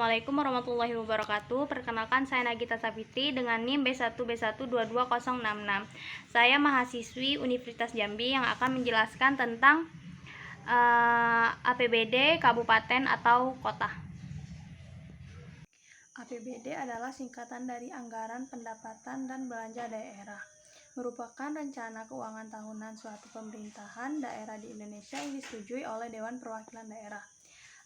Assalamualaikum warahmatullahi wabarakatuh. Perkenalkan, saya Nagita Safitri dengan NIM B1B1222066. Saya mahasiswi Universitas Jambi yang akan menjelaskan tentang APBD kabupaten atau kota. APBD adalah singkatan dari Anggaran Pendapatan dan Belanja Daerah. Merupakan rencana keuangan tahunan suatu pemerintahan daerah di Indonesia yang disetujui oleh Dewan Perwakilan Daerah.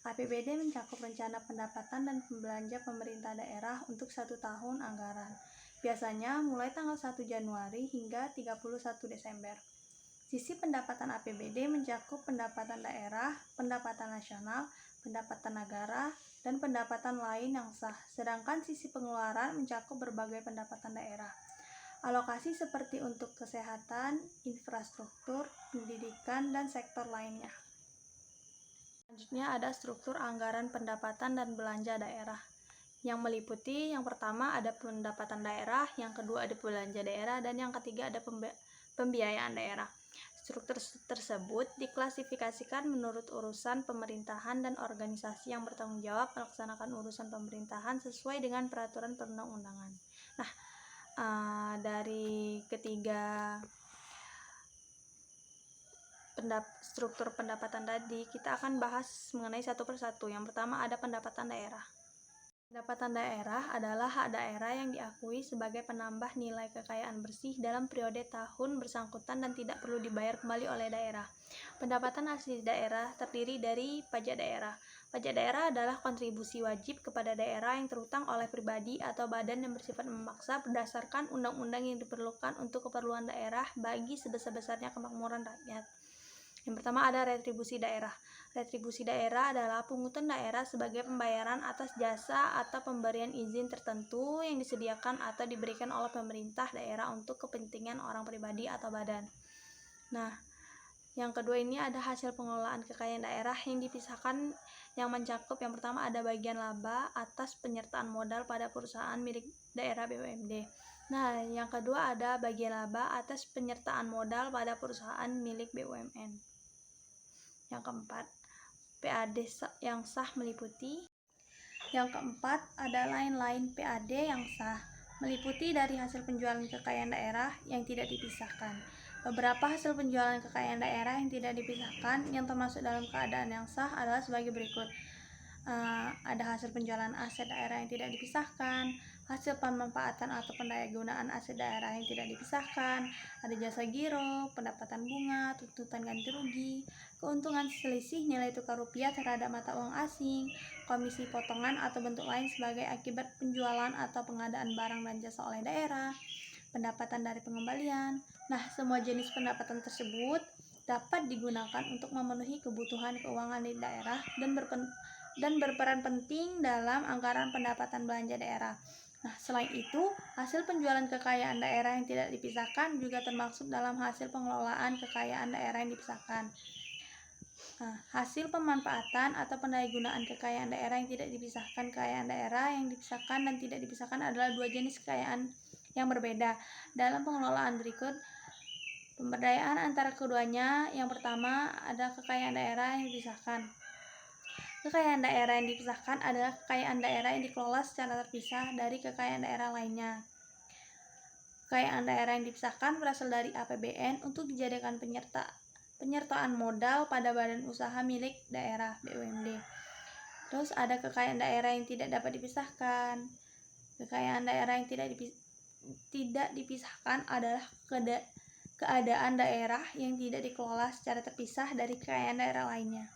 APBD mencakup rencana pendapatan dan belanja pemerintah daerah untuk 1 tahun anggaran, biasanya mulai tanggal 1 Januari hingga 31 Desember. Sisi pendapatan APBD mencakup pendapatan daerah, pendapatan nasional, pendapatan negara, dan pendapatan lain yang sah, sedangkan sisi pengeluaran mencakup berbagai pendapatan daerah. Alokasi seperti untuk kesehatan, infrastruktur, pendidikan, dan sektor lainnya. Selanjutnya ada struktur anggaran pendapatan dan belanja daerah yang meliputi yang pertama ada pendapatan daerah, yang kedua ada belanja daerah, dan yang ketiga ada pembiayaan daerah. Struktur tersebut diklasifikasikan menurut urusan pemerintahan dan organisasi yang bertanggung jawab melaksanakan urusan pemerintahan sesuai dengan peraturan perundang-undangan. Nah, dari ketiga struktur pendapatan tadi, kita akan bahas mengenai satu persatu. Yang pertama ada pendapatan daerah. Pendapatan daerah adalah hak daerah yang diakui sebagai penambah nilai kekayaan bersih dalam periode tahun bersangkutan dan tidak perlu dibayar kembali oleh daerah. Pendapatan asli daerah terdiri dari pajak daerah. Pajak daerah adalah kontribusi wajib kepada daerah yang terutang oleh pribadi atau badan yang bersifat memaksa berdasarkan undang-undang yang diperlukan untuk keperluan daerah bagi sebesar-besarnya kemakmuran rakyat. Yang pertama ada retribusi daerah. Retribusi daerah adalah pungutan daerah sebagai pembayaran atas jasa atau pemberian izin tertentu yang disediakan atau diberikan oleh pemerintah daerah untuk kepentingan orang pribadi atau badan. Nah, yang kedua ini ada hasil pengelolaan kekayaan daerah yang dipisahkan, yang mencakup yang pertama ada bagian laba atas penyertaan modal pada perusahaan milik daerah BUMD. Nah, yang kedua ada bagian laba atas penyertaan modal pada perusahaan milik BUMN. Yang keempat, PAD yang sah meliputi. Yang keempat ada lain-lain PAD yang sah, meliputi dari hasil penjualan kekayaan daerah yang tidak dipisahkan. Beberapa hasil penjualan kekayaan daerah yang tidak dipisahkan yang termasuk dalam keadaan yang sah adalah sebagai berikut. Ada hasil penjualan aset daerah yang tidak dipisahkan, hasil pemanfaatan atau pendayagunaan aset daerah yang tidak dipisahkan, ada jasa giro, pendapatan bunga, tuntutan ganti rugi, keuntungan selisih nilai tukar rupiah terhadap mata uang asing, komisi potongan atau bentuk lain sebagai akibat penjualan atau pengadaan barang dan jasa oleh daerah, pendapatan dari pengembalian. Nah, semua jenis pendapatan tersebut dapat digunakan untuk memenuhi kebutuhan keuangan di daerah dan berperan penting dalam anggaran pendapatan belanja daerah. Nah, selain itu, hasil penjualan kekayaan daerah yang tidak dipisahkan juga termasuk dalam hasil pengelolaan kekayaan daerah yang dipisahkan. Nah, hasil pemanfaatan atau pendayagunaan kekayaan daerah yang tidak dipisahkan. Kekayaan daerah yang dipisahkan dan tidak dipisahkan adalah dua jenis kekayaan yang berbeda. Dalam pengelolaan berikut pemberdayaan antara keduanya, yang pertama ada kekayaan daerah yang dipisahkan. Kekayaan daerah yang dipisahkan adalah kekayaan daerah yang dikelola secara terpisah dari kekayaan daerah lainnya. Kekayaan daerah yang dipisahkan berasal dari APBN untuk dijadikan penyertaan modal pada badan usaha milik daerah BUMD. Terus ada kekayaan daerah yang tidak dapat dipisahkan. Kekayaan daerah yang tidak dipisahkan adalah keadaan daerah yang tidak dikelola secara terpisah dari kekayaan daerah lainnya.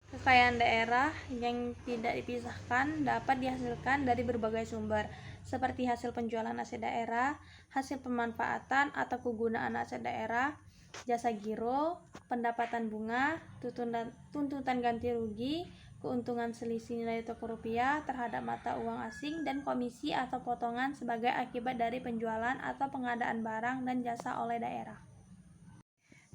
Kekayaan daerah yang tidak dipisahkan dapat dihasilkan dari berbagai sumber, seperti hasil penjualan aset daerah, hasil pemanfaatan atau kegunaan aset daerah, jasa giro, pendapatan bunga, tuntutan ganti rugi, keuntungan selisih nilai tukar rupiah terhadap mata uang asing, dan komisi atau potongan sebagai akibat dari penjualan atau pengadaan barang dan jasa oleh daerah.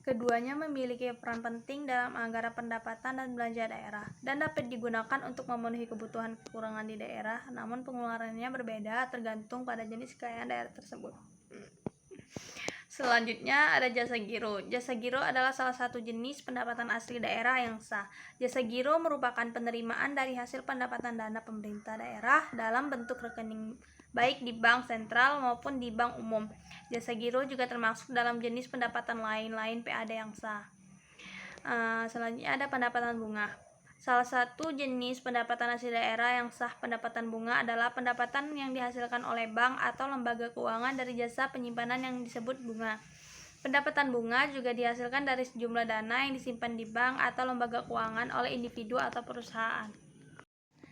Keduanya memiliki peran penting dalam anggaran pendapatan dan belanja daerah dan dapat digunakan untuk memenuhi kebutuhan kekurangan di daerah, namun pengeluarannya berbeda tergantung pada jenis kekayaan daerah tersebut. Selanjutnya ada jasa giro. Jasa giro adalah salah satu jenis pendapatan asli daerah yang sah. Jasa giro merupakan penerimaan dari hasil pendapatan dana pemerintah daerah dalam bentuk rekening baik di bank sentral maupun di bank umum. Jasa giro juga termasuk dalam jenis pendapatan lain-lain PAD yang sah. Selanjutnya ada pendapatan bunga. Salah satu jenis pendapatan asli daerah yang sah pendapatan bunga adalah pendapatan yang dihasilkan oleh bank atau lembaga keuangan dari jasa penyimpanan yang disebut bunga. Pendapatan bunga juga dihasilkan dari sejumlah dana yang disimpan di bank atau lembaga keuangan oleh individu atau perusahaan.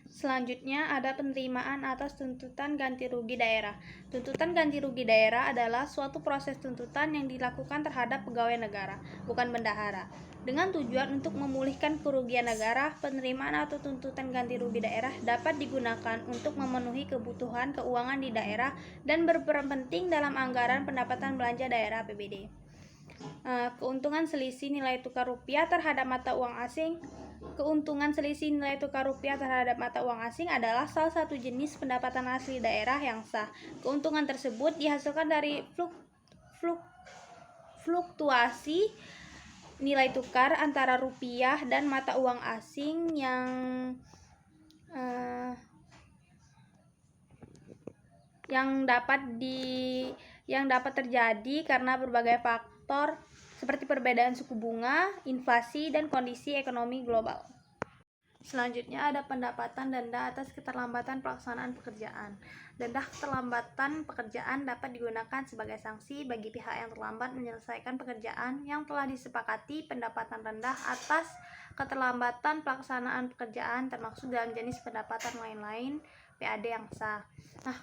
Selanjutnya ada penerimaan atas tuntutan ganti rugi daerah. Tuntutan ganti rugi daerah adalah suatu proses tuntutan yang dilakukan terhadap pegawai negara, bukan bendahara, dengan tujuan untuk memulihkan kerugian negara. Penerimaan atau tuntutan ganti rugi daerah dapat digunakan untuk memenuhi kebutuhan keuangan di daerah dan berperan penting dalam anggaran pendapatan belanja daerah APBD. Keuntungan selisih nilai tukar rupiah terhadap mata uang asing. Keuntungan selisih nilai tukar rupiah terhadap mata uang asing adalah salah satu jenis pendapatan asli daerah yang sah. Keuntungan tersebut dihasilkan dari fluktuasi nilai tukar antara rupiah dan mata uang asing yang dapat terjadi karena berbagai faktor seperti perbedaan suku bunga, inflasi, dan kondisi ekonomi global. Selanjutnya ada pendapatan denda atas keterlambatan pelaksanaan pekerjaan. Denda keterlambatan pekerjaan dapat digunakan sebagai sanksi bagi pihak yang terlambat menyelesaikan pekerjaan yang telah disepakati. Pendapatan rendah atas keterlambatan pelaksanaan pekerjaan termasuk dalam jenis pendapatan lain-lain PAD yang sah.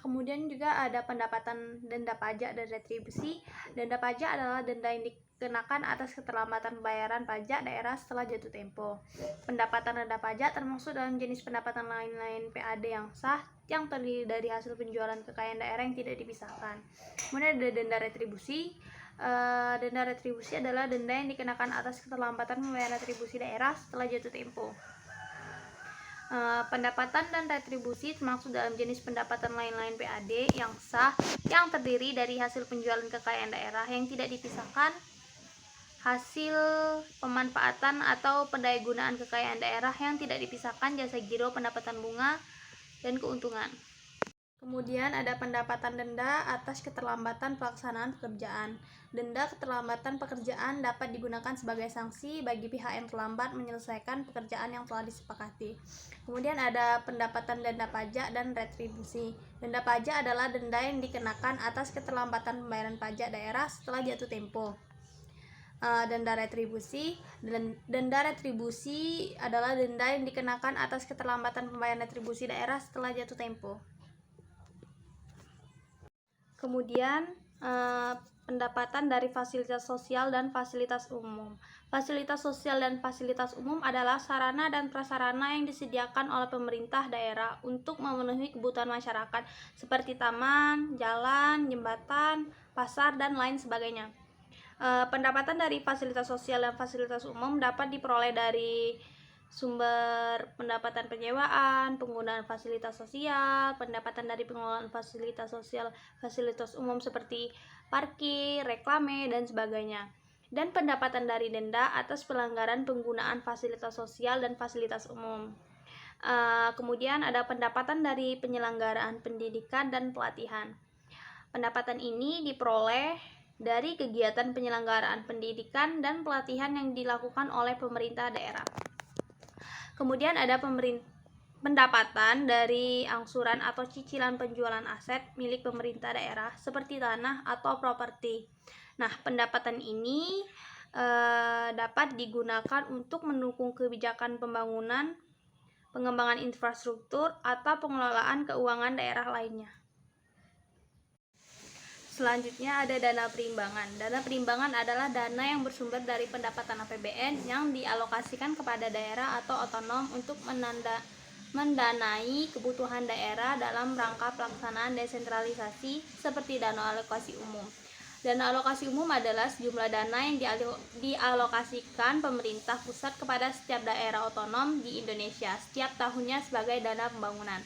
Kemudian juga ada pendapatan denda pajak dan retribusi. Denda pajak adalah denda yang dikenakan atas keterlambatan pembayaran pajak daerah setelah jatuh tempo. Pendapatan denda pajak termasuk dalam jenis pendapatan lain-lain PAD yang sah yang terdiri dari hasil penjualan kekayaan daerah yang tidak dipisahkan. Kemudian ada denda retribusi. Denda retribusi adalah denda yang dikenakan atas keterlambatan pembayaran retribusi daerah setelah jatuh tempo. Pendapatan dan retribusi termasuk dalam jenis pendapatan lain-lain PAD yang sah yang terdiri dari hasil penjualan kekayaan daerah yang tidak dipisahkan, hasil pemanfaatan atau pendayagunaan kekayaan daerah yang tidak dipisahkan, jasa giro, pendapatan bunga, dan keuntungan. Kemudian ada pendapatan denda atas keterlambatan pelaksanaan pekerjaan. Denda keterlambatan pekerjaan dapat digunakan sebagai sanksi bagi pihak yang terlambat menyelesaikan pekerjaan yang telah disepakati. Kemudian ada pendapatan denda pajak dan retribusi. Denda pajak adalah denda yang dikenakan atas keterlambatan pembayaran pajak daerah setelah jatuh tempo. Denda retribusi adalah denda yang dikenakan atas keterlambatan pembayaran retribusi daerah setelah jatuh tempo. Kemudian pendapatan dari fasilitas sosial dan fasilitas umum. Fasilitas sosial dan fasilitas umum adalah sarana dan prasarana yang disediakan oleh pemerintah daerah untuk memenuhi kebutuhan masyarakat seperti taman, jalan, jembatan, pasar, dan lain sebagainya. Pendapatan dari fasilitas sosial dan fasilitas umum dapat diperoleh dari sumber pendapatan penyewaan, penggunaan fasilitas sosial, pendapatan dari pengelolaan fasilitas sosial, fasilitas umum seperti parkir, reklame, dan sebagainya, dan pendapatan dari denda atas pelanggaran penggunaan fasilitas sosial dan fasilitas umum. Kemudian ada pendapatan dari penyelenggaraan pendidikan dan pelatihan. Pendapatan ini diperoleh dari kegiatan penyelenggaraan pendidikan dan pelatihan yang dilakukan oleh pemerintah daerah. Kemudian ada pendapatan dari angsuran atau cicilan penjualan aset milik pemerintah daerah seperti tanah atau properti. Pendapatan ini dapat digunakan untuk mendukung kebijakan pembangunan, pengembangan infrastruktur, atau pengelolaan keuangan daerah lainnya. Selanjutnya ada dana perimbangan. Dana perimbangan adalah dana yang bersumber dari pendapatan APBN yang dialokasikan kepada daerah atau otonom untuk mendanai kebutuhan daerah dalam rangka pelaksanaan desentralisasi seperti dana alokasi umum. Dana alokasi umum adalah sejumlah dana yang dialokasikan pemerintah pusat kepada setiap daerah otonom di Indonesia setiap tahunnya sebagai dana pembangunan.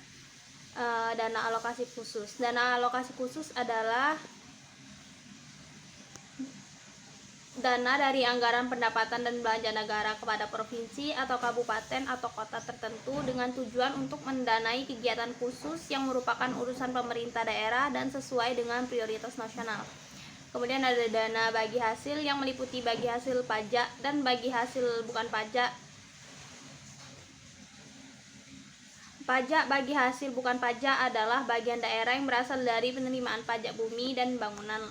Dana alokasi khusus. Dana alokasi khusus adalah dana dari anggaran pendapatan dan belanja negara kepada provinsi atau kabupaten atau kota tertentu dengan tujuan untuk mendanai kegiatan khusus yang merupakan urusan pemerintah daerah dan sesuai dengan prioritas nasional. Kemudian ada dana bagi hasil yang meliputi bagi hasil pajak dan bagi hasil bukan pajak. Pajak bagi hasil bukan pajak adalah bagian daerah yang berasal dari penerimaan pajak bumi dan bangunan.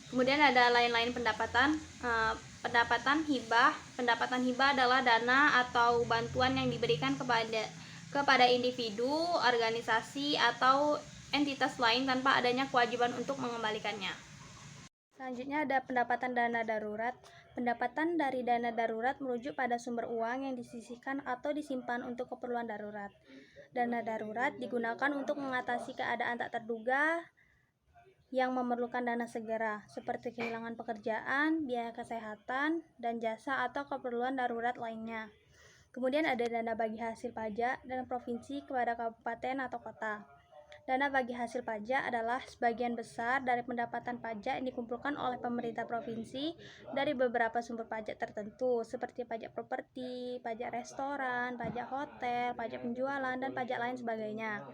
Kemudian ada lain-lain pendapatan. Pendapatan hibah. Pendapatan hibah adalah dana atau bantuan yang diberikan kepada individu, organisasi, atau entitas lain tanpa adanya kewajiban untuk mengembalikannya. Selanjutnya ada pendapatan dana darurat. Pendapatan dari dana darurat merujuk pada sumber uang yang disisihkan atau disimpan untuk keperluan darurat. Dana darurat digunakan untuk mengatasi keadaan tak terduga yang memerlukan dana segera, seperti kehilangan pekerjaan, biaya kesehatan, dan jasa atau keperluan darurat lainnya. Kemudian ada dana bagi hasil pajak dan provinsi kepada kabupaten atau kota. Dana bagi hasil pajak adalah sebagian besar dari pendapatan pajak yang dikumpulkan oleh pemerintah provinsi dari beberapa sumber pajak tertentu, seperti pajak properti, pajak restoran, pajak hotel, pajak penjualan, dan pajak lain sebagainya.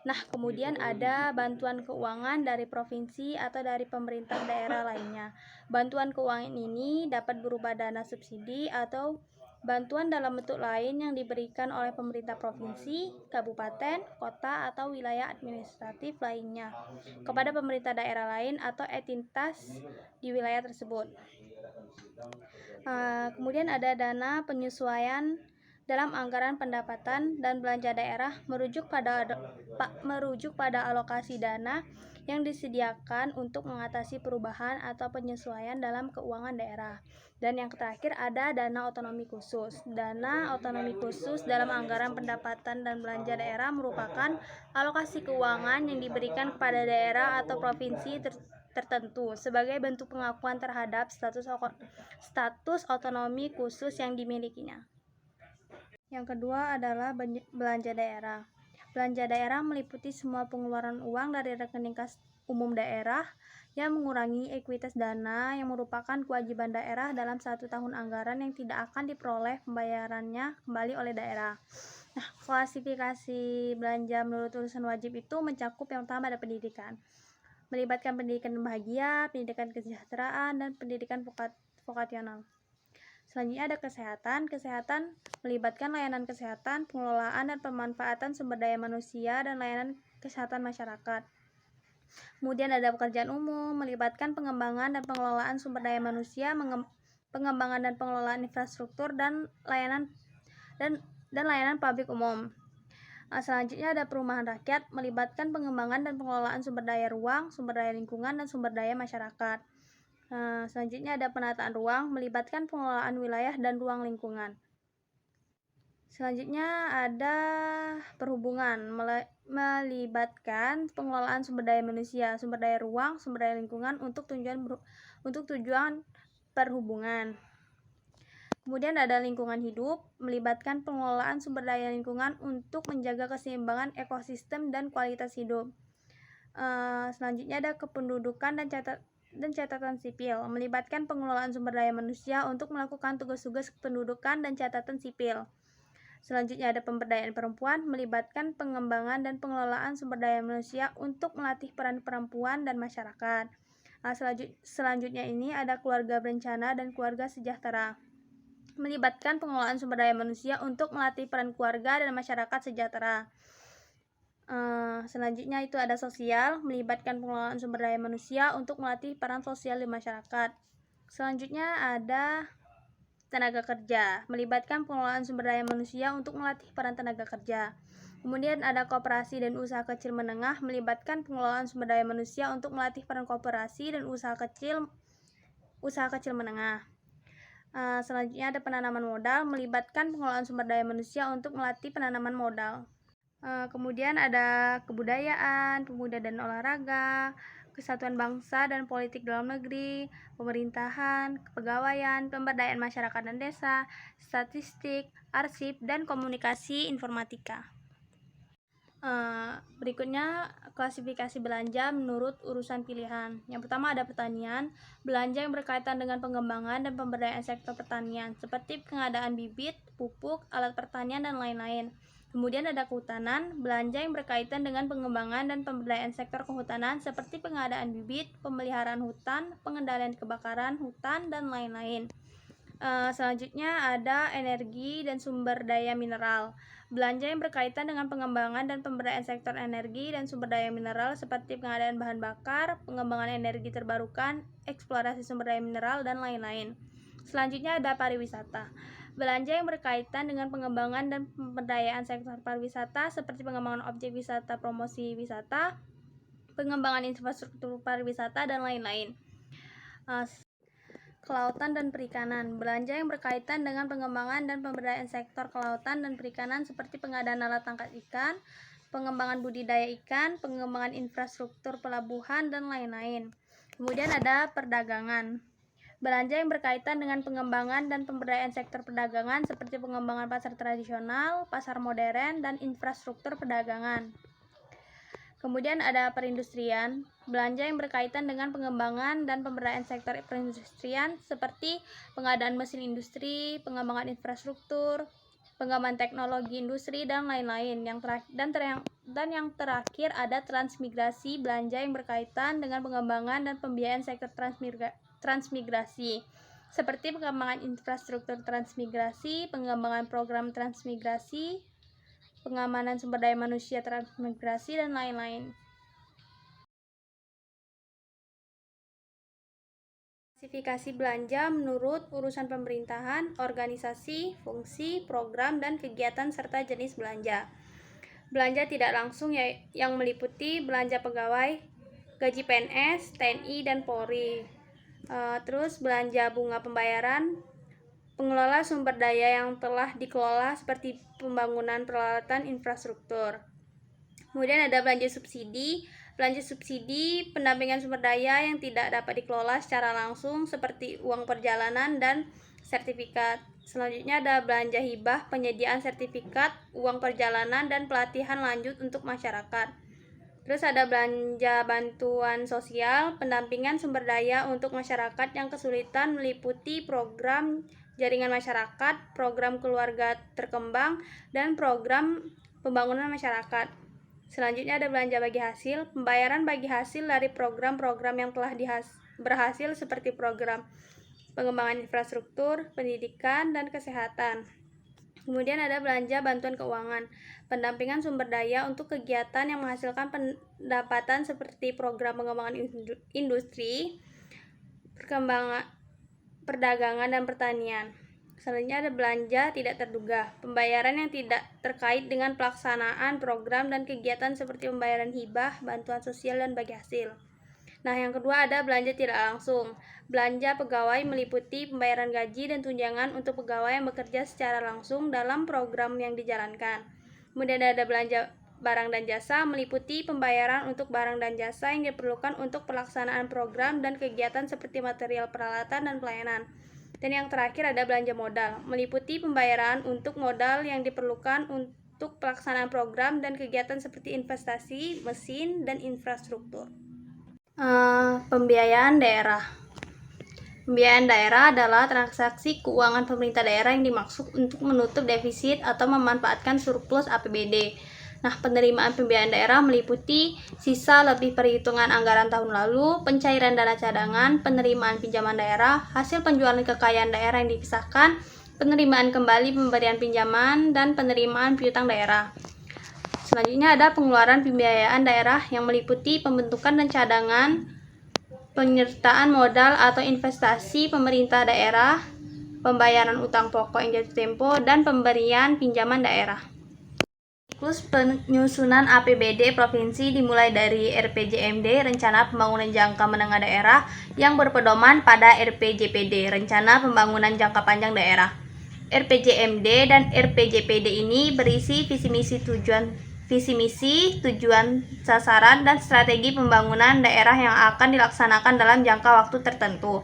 Nah, kemudian ada bantuan keuangan dari provinsi atau dari pemerintah daerah lainnya. Bantuan keuangan ini dapat berupa dana subsidi atau bantuan dalam bentuk lain yang diberikan oleh pemerintah provinsi, kabupaten, kota, atau wilayah administratif lainnya kepada pemerintah daerah lain atau entitas di wilayah tersebut. Kemudian ada dana penyesuaian dalam anggaran pendapatan dan belanja daerah merujuk pada alokasi dana yang disediakan untuk mengatasi perubahan atau penyesuaian dalam keuangan daerah. Dan yang terakhir ada dana otonomi khusus. Dana otonomi khusus dalam anggaran pendapatan dan belanja daerah merupakan alokasi keuangan yang diberikan kepada daerah atau provinsi tertentu sebagai bentuk pengakuan terhadap status otonomi khusus yang dimilikinya. Yang kedua adalah belanja daerah. Belanja daerah meliputi semua pengeluaran uang dari rekening kas umum daerah yang mengurangi ekuitas dana yang merupakan kewajiban daerah dalam 1 tahun anggaran yang tidak akan diperoleh pembayarannya kembali oleh daerah. Nah, klasifikasi belanja menurut urusan wajib itu mencakup yang pertama ada pendidikan. Melibatkan pendidikan bahagia, pendidikan kesejahteraan, dan pendidikan vokasional. Selanjutnya ada kesehatan. Kesehatan melibatkan layanan kesehatan, pengelolaan dan pemanfaatan sumber daya manusia, dan layanan kesehatan masyarakat. Kemudian ada pekerjaan umum, melibatkan pengembangan dan pengelolaan sumber daya manusia, pengembangan dan pengelolaan infrastruktur, dan layanan publik umum. Selanjutnya ada perumahan rakyat, melibatkan pengembangan dan pengelolaan sumber daya ruang, sumber daya lingkungan, dan sumber daya masyarakat. Selanjutnya ada penataan ruang, melibatkan pengelolaan wilayah dan ruang lingkungan. Selanjutnya ada perhubungan, melibatkan pengelolaan sumber daya manusia, sumber daya ruang, sumber daya lingkungan untuk tujuan perhubungan. Kemudian ada lingkungan hidup, melibatkan pengelolaan sumber daya lingkungan untuk menjaga keseimbangan ekosistem dan kualitas hidup. Selanjutnya ada kependudukan dan catatan sipil, melibatkan pengelolaan sumber daya manusia untuk melakukan tugas-tugas kependudukan dan catatan sipil. Selanjutnya ada pemberdayaan perempuan, melibatkan pengembangan dan pengelolaan sumber daya manusia untuk melatih peran perempuan dan masyarakat. Selanjutnya ini ada keluarga berencana dan keluarga sejahtera, melibatkan pengelolaan sumber daya manusia untuk melatih peran keluarga dan masyarakat sejahtera. Selanjutnya itu ada sosial, melibatkan pengelolaan sumber daya manusia untuk melatih peran sosial di masyarakat. Selanjutnya ada tenaga kerja, melibatkan pengelolaan sumber daya manusia untuk melatih peran tenaga kerja. Kemudian ada koperasi dan usaha kecil menengah, melibatkan pengelolaan sumber daya manusia untuk melatih peran koperasi dan usaha kecil menengah. Selanjutnya ada penanaman modal, melibatkan pengelolaan sumber daya manusia untuk melatih penanaman modal. Kemudian ada kebudayaan, pemuda dan olahraga, kesatuan bangsa dan politik dalam negeri, pemerintahan, kepegawaian, pemberdayaan masyarakat dan desa, statistik, arsip, dan komunikasi informatika. Berikutnya klasifikasi belanja menurut urusan pilihan. Yang pertama ada pertanian, belanja yang berkaitan dengan pengembangan dan pemberdayaan sektor pertanian, seperti pengadaan bibit, pupuk, alat pertanian, dan lain-lain. Kemudian ada kehutanan, belanja yang berkaitan dengan pengembangan dan pemberdayaan sektor kehutanan, seperti pengadaan bibit, pemeliharaan hutan, pengendalian kebakaran hutan, dan lain-lain. Selanjutnya ada energi dan sumber daya mineral. Belanja yang berkaitan dengan pengembangan dan pemberdayaan sektor energi dan sumber daya mineral seperti pengadaan bahan bakar, pengembangan energi terbarukan, eksplorasi sumber daya mineral, dan lain-lain. Selanjutnya ada pariwisata. Belanja yang berkaitan dengan pengembangan dan pemberdayaan sektor pariwisata seperti pengembangan objek wisata, promosi wisata, pengembangan infrastruktur pariwisata, dan lain-lain. Kelautan dan perikanan. Belanja yang berkaitan dengan pengembangan dan pemberdayaan sektor kelautan dan perikanan seperti pengadaan alat tangkap ikan, pengembangan budidaya ikan, pengembangan infrastruktur pelabuhan, dan lain-lain. Kemudian ada perdagangan. Belanja yang berkaitan dengan pengembangan dan pemberdayaan sektor perdagangan seperti pengembangan pasar tradisional, pasar modern, dan infrastruktur perdagangan. Kemudian ada perindustrian, belanja yang berkaitan dengan pengembangan dan pemberdayaan sektor perindustrian seperti pengadaan mesin industri, pengembangan infrastruktur, pengembangan teknologi industri, dan lain-lain. Yang terakhir ada transmigrasi, belanja yang berkaitan dengan pengembangan dan pembiayaan sektor transmigrasi seperti pengembangan infrastruktur transmigrasi, pengembangan program transmigrasi, pengamanan sumber daya manusia transmigrasi, dan lain-lain. Klasifikasi belanja menurut urusan pemerintahan, organisasi, fungsi, program, dan kegiatan serta jenis belanja. Belanja tidak langsung yang meliputi belanja pegawai, gaji PNS, TNI, dan Polri. Terus belanja bunga pembayaran, pengelola sumber daya yang telah dikelola seperti pembangunan peralatan infrastruktur. Kemudian ada belanja subsidi. Belanja subsidi pendampingan sumber daya yang tidak dapat dikelola secara langsung seperti uang perjalanan dan sertifikat. Selanjutnya ada belanja hibah, penyediaan sertifikat, uang perjalanan, dan pelatihan lanjut untuk masyarakat. Terus ada belanja bantuan sosial, pendampingan sumber daya untuk masyarakat yang kesulitan meliputi program jaringan masyarakat, program keluarga terkembang, dan program pembangunan masyarakat. Selanjutnya ada belanja bagi hasil, pembayaran bagi hasil dari program-program yang telah berhasil seperti program pengembangan infrastruktur, pendidikan, dan kesehatan. Kemudian ada belanja bantuan keuangan, pendampingan sumber daya untuk kegiatan yang menghasilkan pendapatan seperti program pengembangan industri, perdagangan, dan pertanian. Selanjutnya ada belanja tidak terduga, pembayaran yang tidak terkait dengan pelaksanaan program dan kegiatan seperti pembayaran hibah, bantuan sosial, dan bagi hasil. Nah, yang kedua ada belanja tidak langsung. Belanja pegawai meliputi pembayaran gaji dan tunjangan untuk pegawai yang bekerja secara langsung dalam program yang dijalankan. Kemudian ada belanja barang dan jasa, meliputi pembayaran untuk barang dan jasa yang diperlukan untuk pelaksanaan program dan kegiatan seperti material peralatan dan pelayanan. Dan yang terakhir ada belanja modal, meliputi pembayaran untuk modal yang diperlukan untuk pelaksanaan program dan kegiatan seperti investasi, mesin, dan infrastruktur. Pembiayaan daerah. Pembiayaan daerah adalah transaksi keuangan pemerintah daerah yang dimaksud untuk menutup defisit atau memanfaatkan surplus APBD. Nah, penerimaan pembiayaan daerah meliputi sisa lebih perhitungan anggaran tahun lalu, pencairan dana cadangan, penerimaan pinjaman daerah, hasil penjualan kekayaan daerah yang dipisahkan, penerimaan kembali pemberian pinjaman, dan penerimaan piutang daerah. Selanjutnya ada pengeluaran pembiayaan daerah yang meliputi pembentukan dan cadangan, penyertaan modal atau investasi pemerintah daerah, pembayaran utang pokok yang jatuh tempo, dan pemberian pinjaman daerah. Siklus penyusunan APBD provinsi dimulai dari RPJMD, Rencana Pembangunan Jangka Menengah Daerah, yang berpedoman pada RPJPD, Rencana Pembangunan Jangka Panjang Daerah. RPJMD dan RPJPD ini berisi visi misi, tujuan, sasaran, dan strategi pembangunan daerah yang akan dilaksanakan dalam jangka waktu tertentu.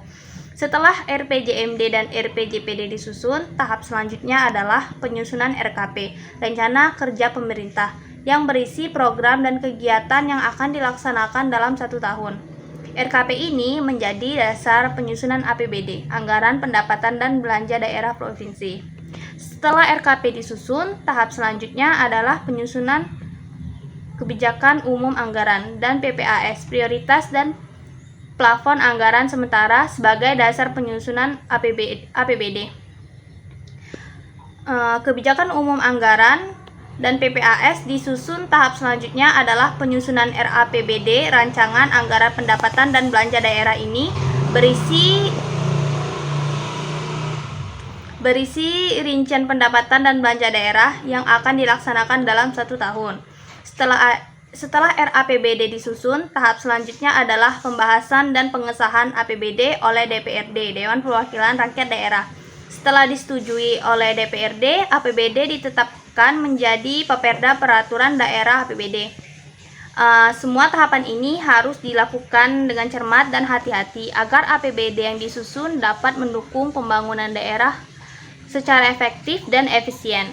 Setelah RPJMD dan RPJPD disusun, tahap selanjutnya adalah penyusunan RKP, Rencana Kerja Pemerintah, yang berisi program dan kegiatan yang akan dilaksanakan dalam 1 tahun. RKP ini menjadi dasar penyusunan APBD, Anggaran Pendapatan dan Belanja Daerah Provinsi. Setelah RKP disusun, tahap selanjutnya adalah penyusunan kebijakan umum anggaran dan PPAS, prioritas dan plafon anggaran sementara sebagai dasar penyusunan APBD. Kebijakan umum anggaran dan PPAS disusun. Tahap selanjutnya adalah penyusunan RAPBD, rancangan anggaran pendapatan dan belanja daerah ini berisi rincian pendapatan dan belanja daerah yang akan dilaksanakan dalam 1 tahun. Setelah RAPBD disusun, tahap selanjutnya adalah pembahasan dan pengesahan APBD oleh DPRD, Dewan Perwakilan Rakyat Daerah. Setelah disetujui oleh DPRD, APBD ditetapkan menjadi Peperda Peraturan Daerah APBD. Semua tahapan ini harus dilakukan dengan cermat dan hati-hati agar APBD yang disusun dapat mendukung pembangunan daerah secara efektif dan efisien.